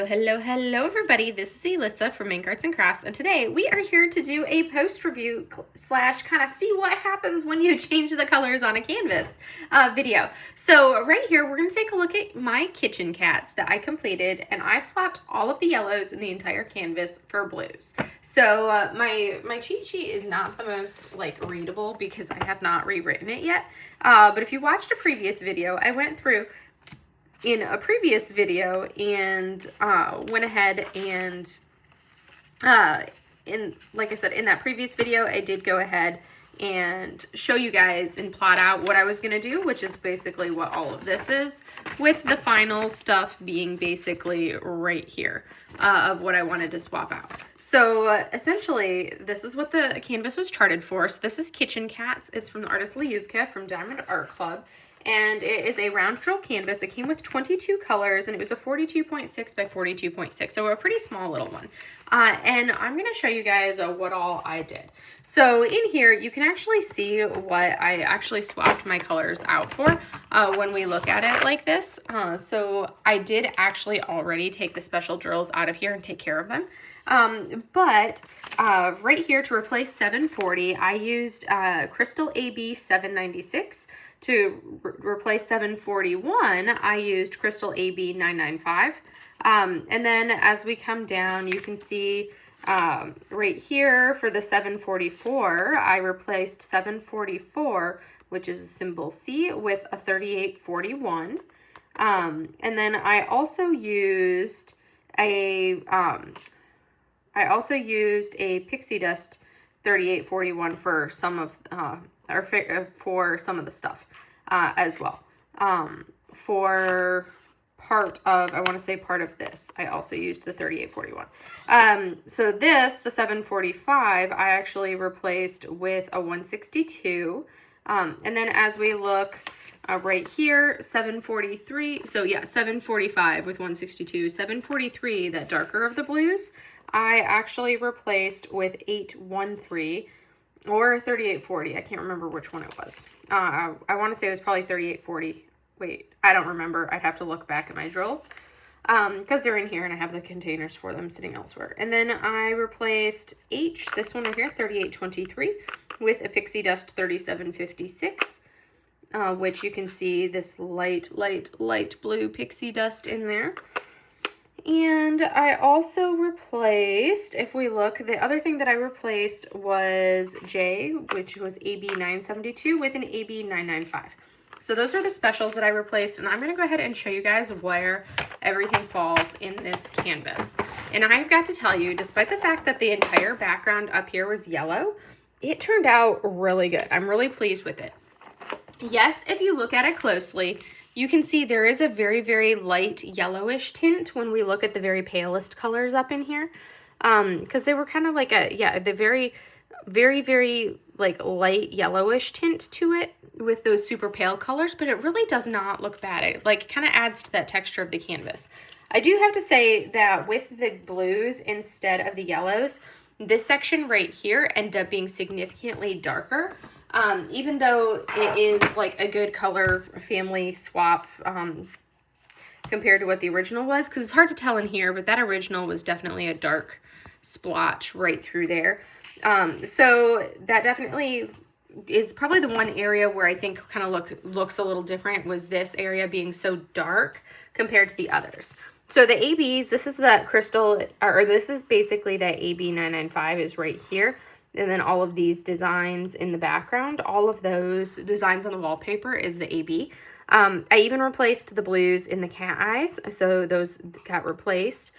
Hello everybody. This is Alyssa from Main Arts and Crafts, and today we are here to do a post review slash kind of see what happens when you change the colors on a canvas video. So right here we're going to take a look at my kitchen cats that I completed, and I swapped all of the yellows in the entire canvas for blues. So my cheat sheet is not the most readable because I have not rewritten it yet, but if you watched a previous video, I went through in a previous video and went ahead and like I said, in that previous video, I did go ahead and show you guys and plot out what I was going to do, which is basically what all of this is, with the final stuff being basically right here of what I wanted to swap out. So essentially, this is what the canvas was charted for. So this is Kitchen Cats. It's from the artist Liubka from Diamond Art Club. And it is a round drill canvas. It came with 22 colors, and it was a 42.6 by 42.6, so a pretty small little one. And I'm going to show you guys what all I did. So in here, you can actually see what I actually swapped my colors out for when we look at it like this. So I did actually already take the special drills out of here and take care of them. But right here to replace 740, I used Crystal AB 796. To replace 741, I used Crystal AB 995. And then as we come down, you can see right here for the 744, I replaced 744, which is a symbol C, with a 3841. And then I also used a pixie dust 3841 for some of for some of the stuff as well. For part of this, I also used the 3841. So this, the 745, I actually replaced with a 162. And then as we look right here, 743, so yeah, 745 with 162. 743, that darker of the blues, I actually replaced with 813. Or 3840. I can't remember which one it was. I want to say it was probably 3840. Wait, I don't remember. I'd have to look back at my drills because they're in here and I have the containers for them sitting elsewhere. And then I replaced H, this one right here, 3823, with a Pixie Dust 3756, which you can see this light blue pixie dust in there. And I also replaced, if we look, the other thing that I replaced was J, which was AB 972 with an AB 995. So those are the specials that I replaced, and I'm going to go ahead and show you guys where everything falls in this canvas. And I've got to tell you, despite the fact that the entire background up here was yellow, it turned out really good. I'm really pleased with it. Yes, if you look at it closely, you can see there is a very, very light yellowish tint when we look at the very palest colors up in here. Because they were kind of like the very, very, very light yellowish tint to it with those super pale colors, but it really does not look bad. It kind of adds to that texture of the canvas. I do have to say that with the blues instead of the yellows, this section right here ended up being significantly darker. Even though it is a good color family swap compared to what the original was, because it's hard to tell in here, but that original was definitely a dark splotch right through there. So that definitely is probably the one area where I think kind of looks a little different, was this area being so dark compared to the others. So the ABs, this is that crystal, or this is basically that AB 995 is right here. And then all of these designs in the background, all of those designs on the wallpaper is the AB. I even replaced the blues in the cat eyes, so those got replaced.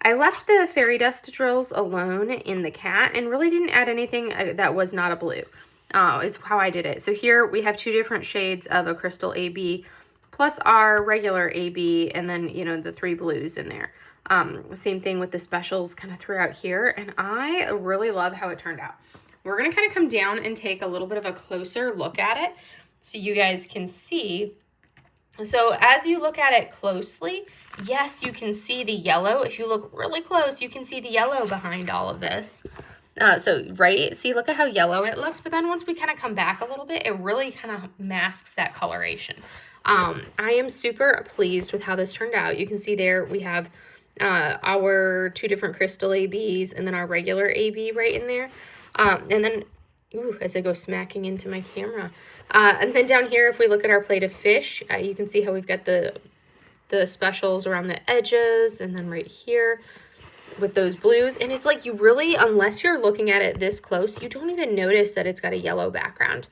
I left the fairy dust drills alone in the cat and really didn't add anything that was not a blue, is how I did it. So here we have two different shades of a crystal AB plus our regular AB, and then, the three blues in there. Same thing with the specials kind of throughout here, and I really love how it turned out. We're going to kind of come down and take a little bit of a closer look at it so you guys can see. So as you look at it closely, yes, you can see the yellow. If you look really close, you can see the yellow behind all of this. Right, see, look at how yellow it looks, but then once we kind of come back a little bit, it really kind of masks that coloration. I am super pleased with how this turned out. You can see there we have our 2 different crystal ABs, and then our regular AB right in there. And then, ooh, as I go smacking into my camera. And then down here, if we look at our plate of fish, you can see how we've got the specials around the edges, and then right here with those blues. And it's like, you really, unless you're looking at it this close, you don't even notice that it's got a yellow background.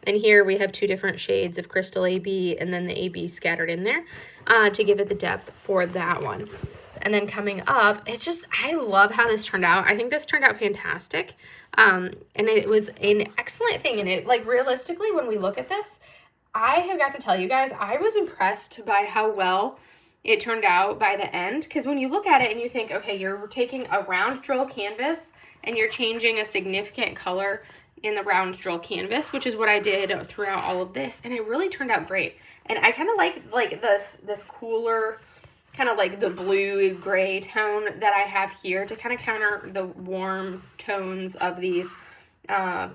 And here we have 2 different shades of crystal AB and then the AB scattered in there to give it the depth for that one. And then coming up, it's just, I love how this turned out. I think this turned out fantastic. And it was an excellent thing. And it, like, realistically, when we look at this, I have got to tell you guys, I was impressed by how well it turned out by the end. Because when you look at it and you think, okay, you're taking a round drill canvas and you're changing a significant color in the round drill canvas, which is what I did throughout all of this, and it really turned out great. And I kind of like this cooler, kind of like the blue gray tone that I have here to kind of counter the warm tones of these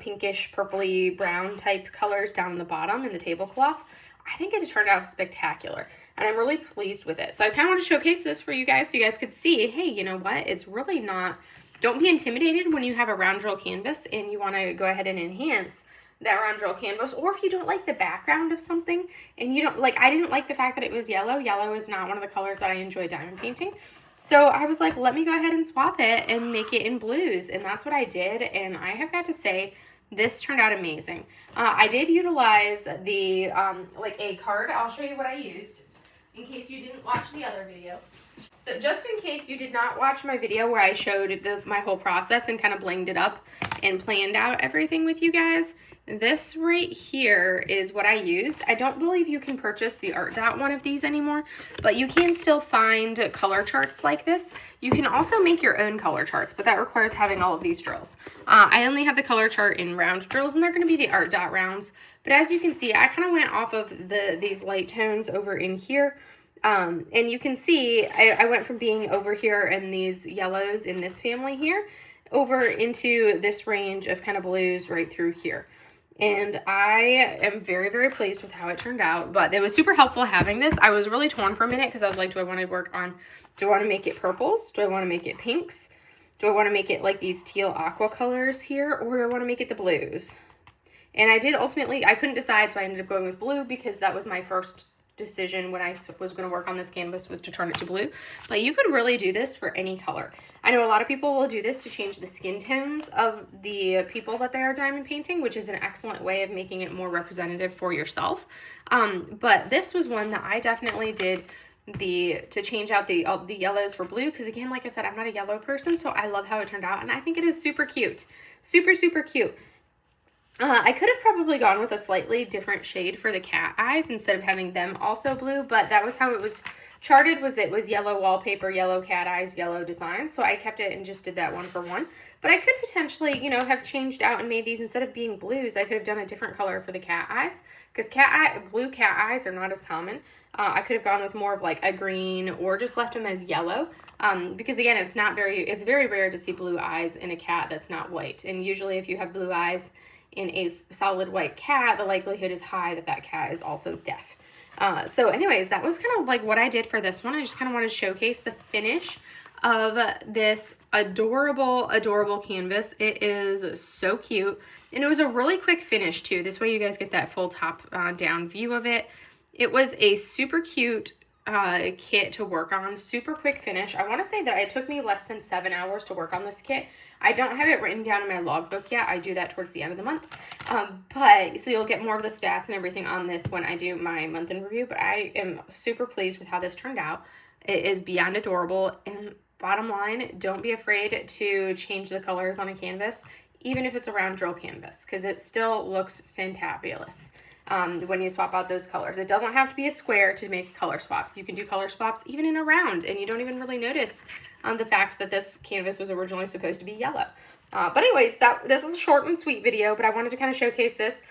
pinkish purpley brown type colors down the bottom in the tablecloth. I think it turned out spectacular, and I'm really pleased with it. So I kind of want to showcase this for you guys so you guys could see, hey, you know what, it's really not, don't be intimidated when you have a round drill canvas and you want to go ahead and enhance that round drill canvas, or if you don't like the background of something and you don't like, I didn't like the fact that it was yellow. Yellow is not one of the colors that I enjoy diamond painting. So I was like, let me go ahead and swap it and make it in blues. And that's what I did. And I have got to say, this turned out amazing. I did utilize the, like a card. I'll show you what I used in case you didn't watch the other video. So just in case you did not watch my video where I showed my whole process and kind of blinged it up and planned out everything with you guys, this right here is what I used. I don't believe you can purchase the Art Dot one of these anymore, but you can still find color charts like this. You can also make your own color charts, but that requires having all of these drills. I only have the color chart in round drills, and they're going to be the Art Dot rounds. But as you can see, I kind of went off of these light tones over in here. And you can see I went from being over here in these yellows in this family here over into this range of kind of blues right through here. And I am very, very pleased with how it turned out, but it was super helpful having this. I was really torn for a minute because I was like, do I want to work on, do I want to make it purples? Do I want to make it pinks? Do I want to make it like these teal aqua colors here? Or do I want to make it the blues? And I did ultimately, I couldn't decide, so I ended up going with blue because that was my first decision when I was going to work on this canvas, was to turn it to blue. But you could really do this for any color. I know a lot of people will do this to change the skin tones of the people that they are diamond painting, which is an excellent way of making it more representative for yourself. But this was one that I definitely did to change out the yellows for blue, because again, like I said, I'm not a yellow person, so I love how it turned out, and I think it is super cute. Super, super cute. I could have probably gone with a slightly different shade for the cat eyes instead of having them also blue, but that was how it was charted, was it was yellow wallpaper, yellow cat eyes, yellow design. So I kept it and just did that one for one. But I could potentially, you know, have changed out and made these, instead of being blues, I could have done a different color for the cat eyes, because blue cat eyes are not as common. I could have gone with more of like a green, or just left them as yellow. Because again, it's very rare to see blue eyes in a cat that's not white. And usually if you have blue eyes in a solid white cat, the likelihood is high that that cat is also deaf. So anyways, that was kind of like what I did for this one. I just kind of want to showcase the finish of this adorable, adorable canvas. It is so cute. And it was a really quick finish too. This way you guys get that full top down view of it. It was a super cute kit to work on, super quick finish. I want to say that it took me less than 7 hours to work on this kit. I don't have it written down in my logbook yet. I do that towards the end of the month. But so you'll get more of the stats and everything on this when I do my month in review. But I am super pleased with how this turned out. It is beyond adorable. And bottom line, don't be afraid to change the colors on a canvas, even if it's a round drill canvas, because it still looks fantabulous. When you swap out those colors. It doesn't have to be a square to make color swaps. You can do color swaps even in a round, and you don't even really notice the fact that this canvas was originally supposed to be yellow. But anyways, this is a short and sweet video, but I wanted to kind of showcase this,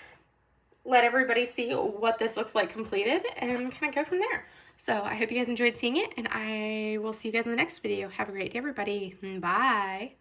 let everybody see what this looks like completed, and kind of go from there. So I hope you guys enjoyed seeing it, and I will see you guys in the next video. Have a great day, everybody. Bye.